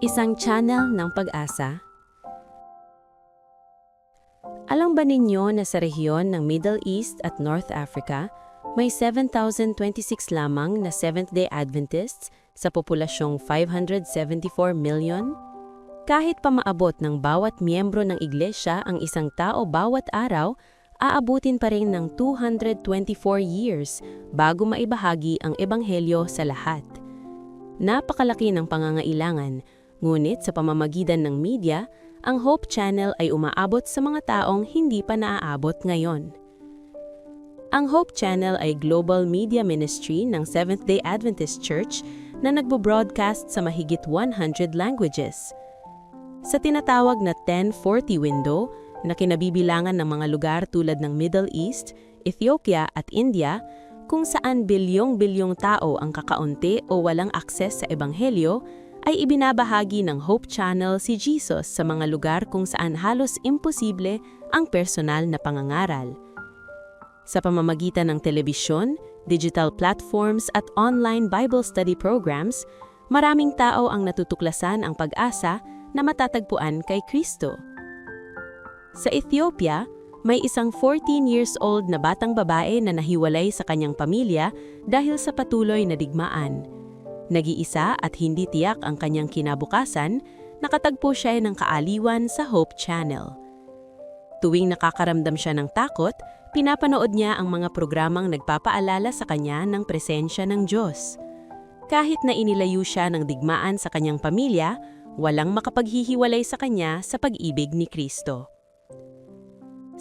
Isang channel ng pag-asa. Alam ba ninyo na sa rehiyon ng Middle East at North Africa, may 7,026 lamang na Seventh-day Adventists sa populasyong 574 million? Kahit pa maabot ng bawat miyembro ng iglesia ang isang tao bawat araw, aabutin pa rin ng 224 years bago maibahagi ang ebanghelyo sa lahat. Napakalaki ng pangangailangan, ngunit sa pamamagitan ng media, ang Hope Channel ay umaabot sa mga taong hindi pa naaabot ngayon. Ang Hope Channel ay global media ministry ng Seventh-day Adventist Church na nagbo-broadcast sa mahigit 100 languages. Sa tinatawag na 1040 window, na kinabibilangan ng mga lugar tulad ng Middle East, Ethiopia at India, kung saan bilyong-bilyong tao ang kakaunti o walang akses sa ebanghelyo, ay ibinabahagi ng Hope Channel si Jesus sa mga lugar kung saan halos imposible ang personal na pangangaral. Sa pamamagitan ng telebisyon, digital platforms at online Bible study programs, maraming tao ang natutuklasan ang pag-asa na matatagpuan kay Kristo. Sa Ethiopia, may isang 14 years old na batang babae na nahiwalay sa kanyang pamilya dahil sa patuloy na digmaan. Nag-iisa at hindi tiyak ang kanyang kinabukasan, nakatagpo siya ng kaaliwan sa Hope Channel. Tuwing nakakaramdam siya ng takot, pinapanood niya ang mga programang nagpapaalala sa kanya ng presensya ng Diyos. Kahit na inilayo siya ng digmaan sa kanyang pamilya, walang makapaghihiwalay sa kanya sa pag-ibig ni Kristo.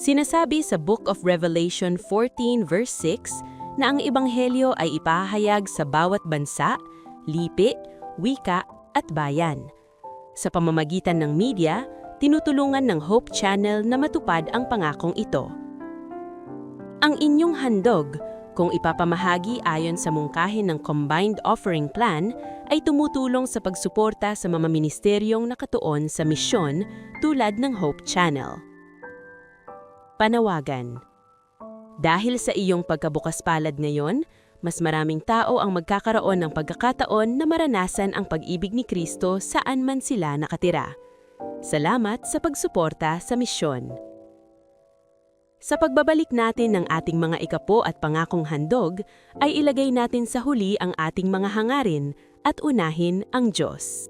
Sinasabi sa Book of Revelation 14 verse 6 na ang ebanghelyo ay ipahayag sa bawat bansa, lipi, wika at bayan. Sa pamamagitan ng media, tinutulungan ng Hope Channel na matupad ang pangakong ito. Ang inyong handog, kung ipapamahagi ayon sa mungkahin ng Combined Offering Plan, ay tumutulong sa pagsuporta sa mga ministeryong nakatuon sa misyon tulad ng Hope Channel. Panawagan. Dahil sa iyong pagkabukas palad ngayon, mas maraming tao ang magkakaroon ng pagkakataon na maranasan ang pag-ibig ni Kristo saan man sila nakatira. Salamat sa pagsuporta sa misyon. Sa pagbabalik natin ng ating mga ikapo at pangakong handog, ay ilagay natin sa huli ang ating mga hangarin at unahin ang Diyos.